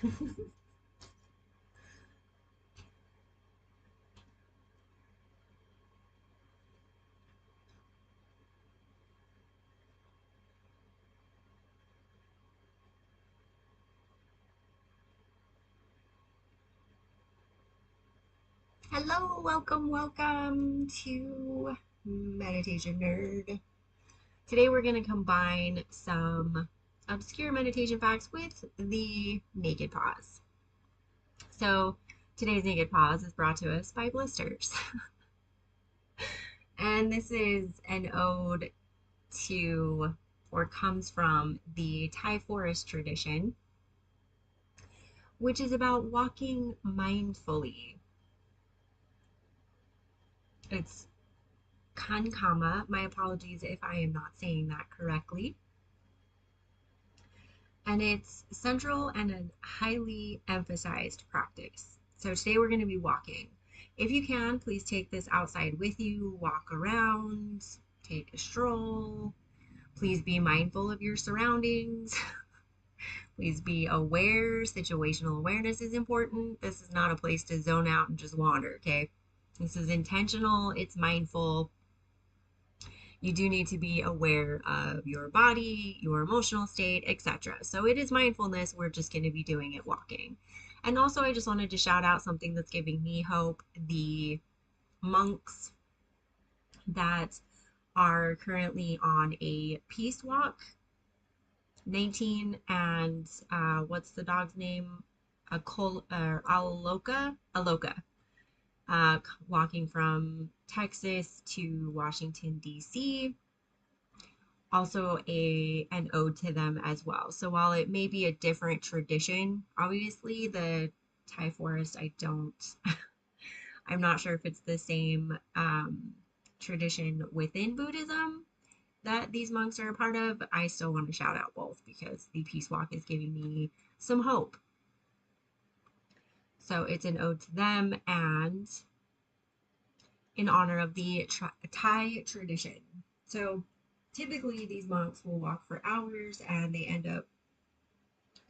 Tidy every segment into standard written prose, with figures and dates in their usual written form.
Hello, welcome to Meditation Nerd. Today we're going to combine some obscure meditation facts with the naked pause. So, today's naked pause is brought to us by blisters. And this is an ode to, or comes from, the Thai forest tradition, which is about walking mindfully. It's Cankama. My apologies if I am not saying that correctly. And it's central and a highly emphasized practice. So today we're going to be walking. If you can, please take this outside with you, walk around, take a stroll. Please be mindful of your surroundings. Please be aware. Situational awareness is important. This is not a place to zone out and just wander, okay? This is intentional, it's mindful. You do need to be aware of your body, your emotional state, etc. So it is mindfulness. We're just going to be doing it walking. And also, I just wanted to shout out something that's giving me hope. The monks that are currently on a peace walk, 19 and what's the dog's name? Aloka, walking from Texas to Washington, D.C. Also an ode to them as well. So while it may be a different tradition, obviously the Thai forest, I'm not sure if it's the same tradition within Buddhism that these monks are a part of. I still want to shout out both because the peace walk is giving me some hope. So it's an ode to them and in honor of the Thai tradition. So typically these monks will walk for hours and they end up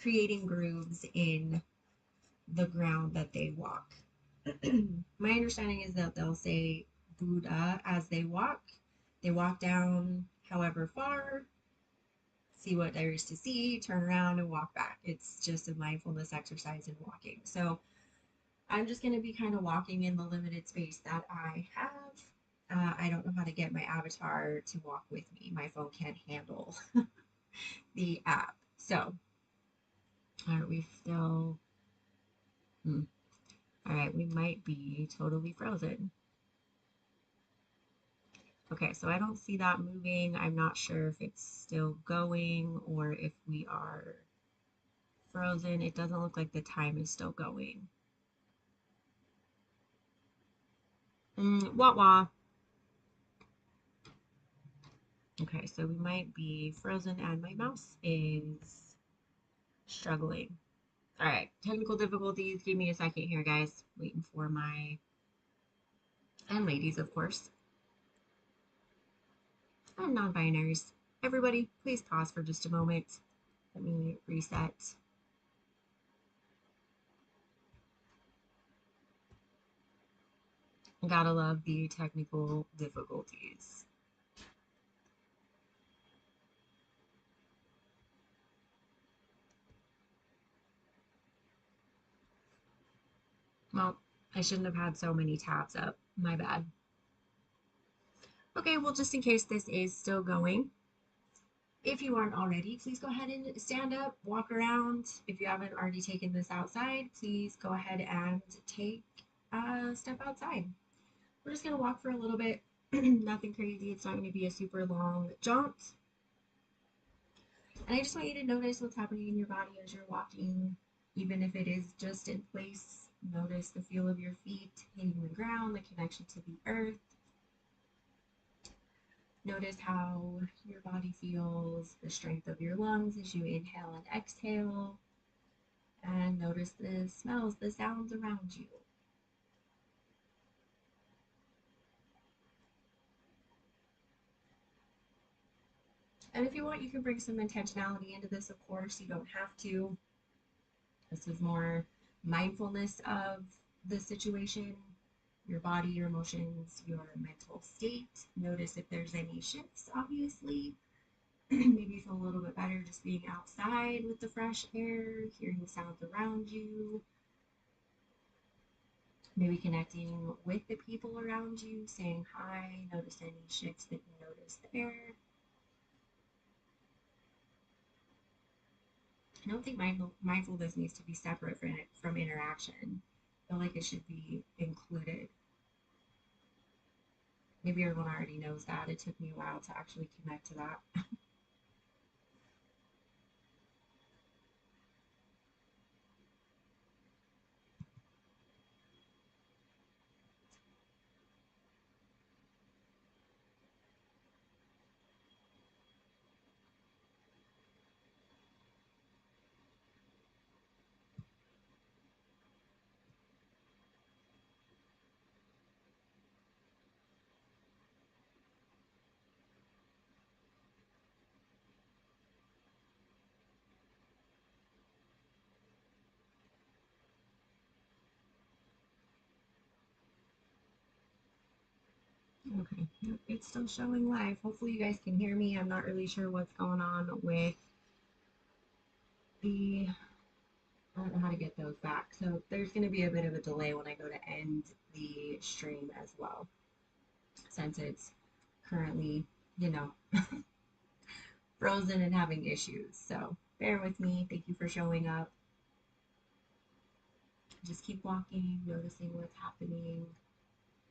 creating grooves in the ground that they walk. My understanding is that they'll say Buddha as they walk. They walk down however far, see what there is to see, turn around and walk back. It's just a mindfulness exercise in walking. So I'm just going to be kind of walking in the limited space that I have. I don't know how to get my avatar to walk with me. My phone can't handle the app. So, are we still? All right, we might be totally frozen. Okay, so I don't see that moving. I'm not sure if it's still going or if we are frozen. It doesn't look like the time is still going. Wah wah. Okay, so we might be frozen and my mouse is struggling. All right, technical difficulties. Give me a second here, guys. Waiting for my, and ladies, of course, and non-binaries. Everybody, please pause for just a moment. Let me reset. Gotta love the technical difficulties. Well, I shouldn't have had so many tabs up. My bad. Okay, well, just in case this is still going, if you aren't already, please go ahead and stand up, walk around. If you haven't already taken this outside, please go ahead and take a step outside. We're just going to walk for a little bit. Nothing crazy. It's not going to be a super long jaunt. And I just want you to notice what's happening in your body as you're walking, even if it is just in place. Notice the feel of your feet hitting the ground, the connection to the earth. Notice how your body feels, the strength of your lungs as you inhale and exhale. And notice the smells, the sounds around you. And if you want, you can bring some intentionality into this, of course. You don't have to. This is more mindfulness of the situation, your body, your emotions, your mental state. Notice if there's any shifts, obviously. Maybe you feel a little bit better just being outside with the fresh air, hearing the sounds around you, maybe connecting with the people around you, saying hi, notice any shifts that you notice there. I don't think mindfulness needs to be separate from interaction. I feel like it should be included. Maybe everyone already knows that. It took me a while to actually connect to that. Okay, yep, it's still showing live. Hopefully you guys can hear me. I'm not really sure what's going on with the, I don't know how to get those back. So there's going to be a bit of a delay when I go to end the stream as well, since it's currently, you know, frozen and having issues. So bear with me. Thank you for showing up. Just keep walking, noticing what's happening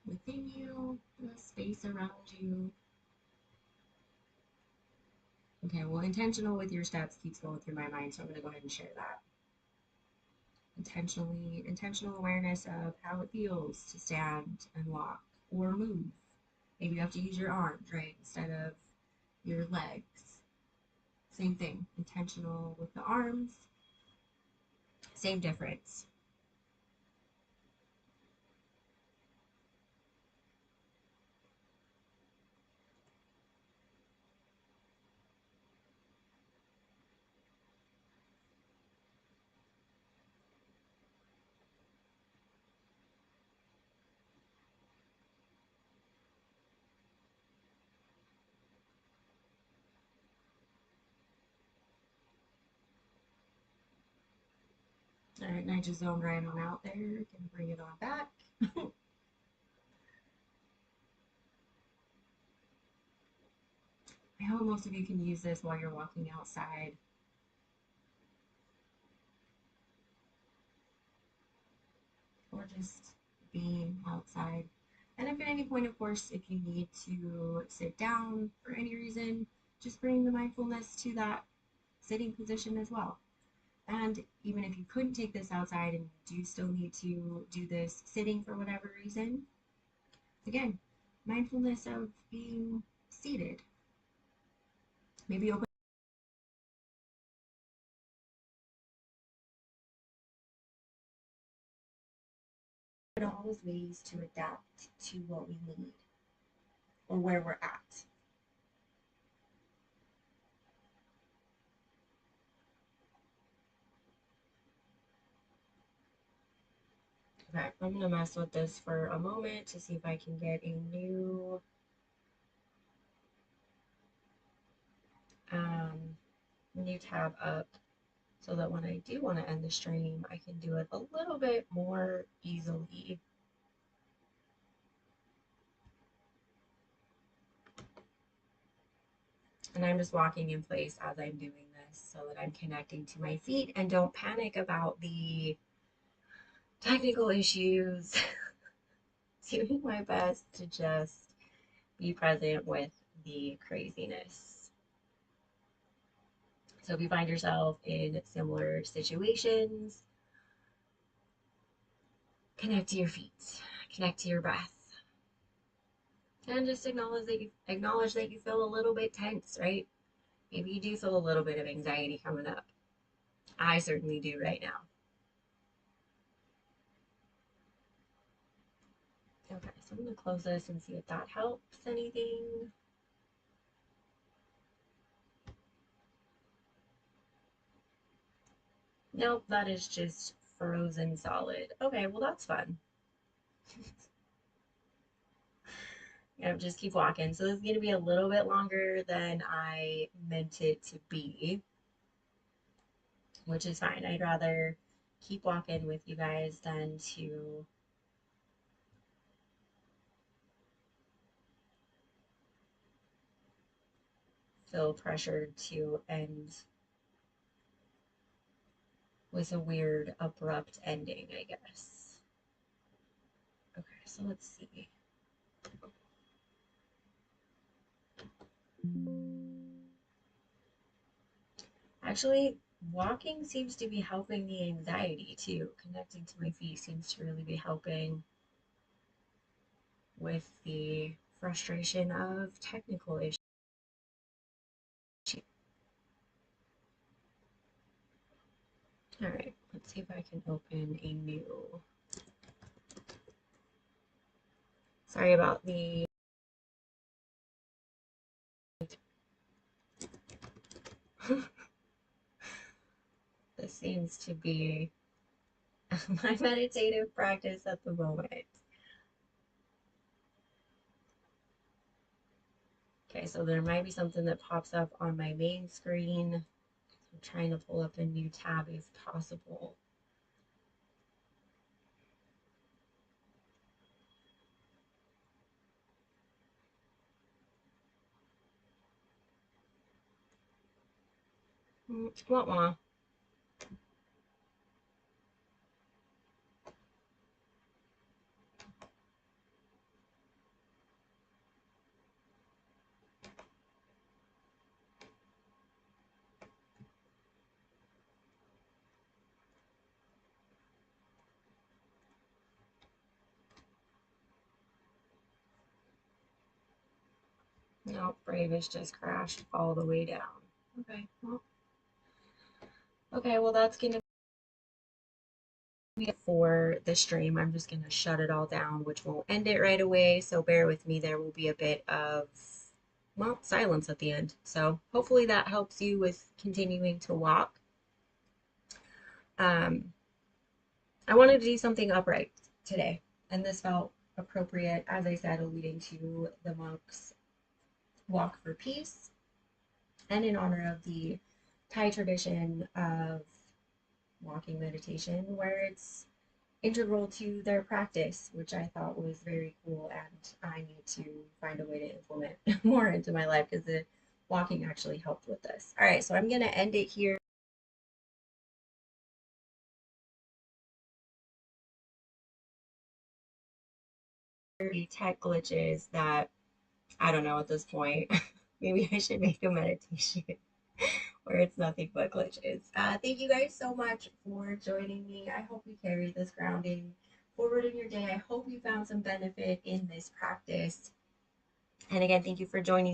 within you, the space around you. Okay, well, intentional with your steps keeps going through my mind, so I'm going to go ahead and share that. Intentional awareness of how it feels to stand and walk or move. Maybe you have to use your arms, right, instead of your legs. Same thing, intentional with the arms, same difference. All right, and I just zoned right on out there. Can bring it on back. I hope most of you can use this while you're walking outside or just being outside. And if at any point, of course, if you need to sit down for any reason, just bring the mindfulness to that sitting position as well. And even if you couldn't take this outside and do still need to do this sitting for whatever reason, again, mindfulness of being seated. Maybe open all those ways to adapt to what we need or where we're at. Okay, I'm gonna mess with this for a moment to see if I can get a new tab up so that when I do want to end the stream, I can do it a little bit more easily. And I'm just walking in place as I'm doing this so that I'm connecting to my feet and don't panic about the technical issues. Doing my best to just be present with the craziness. So if you find yourself in similar situations, connect to your feet, connect to your breath, and just acknowledge that you feel a little bit tense, right? Maybe you do feel a little bit of anxiety coming up. I certainly do right now. Okay, so I'm gonna close this and see if that helps anything. Nope, that is just frozen solid. Okay, well, that's fun. Yep, just keep walking. So this is going to be a little bit longer than I meant it to be, which is fine. I'd rather keep walking with you guys than to feel pressured to end with a weird, abrupt ending, I guess. Okay, so let's see. Actually, walking seems to be helping the anxiety too. Connecting to my feet seems to really be helping with the frustration of technical issues. All right, let's see if I can open a new. Sorry about the. This seems to be my meditative practice at the moment. Okay, so there might be something that pops up on my main screen. I'm trying to pull up a new tab if possible. Wah wah. No, Brave has just crashed all the way down. Okay, well that's gonna be it for the stream. I'm just gonna shut it all down, which won't end it right away. So bear with me. There will be a bit of, well, silence at the end. So hopefully that helps you with continuing to walk. Um, I wanted to do something upright today, and this felt appropriate, as I said, alluding to the monks' walk for peace, and in honor of the Thai tradition of walking meditation, where it's integral to their practice, which I thought was very cool, and I need to find a way to implement more into my life because the walking actually helped with this. All right, so I'm going to end it here. Tech glitches that I don't know at this point. Maybe I should make a meditation where it's nothing but glitches. Thank you guys so much for joining me. I hope you carry this grounding forward in your day. I hope you found some benefit in this practice. And again, thank you for joining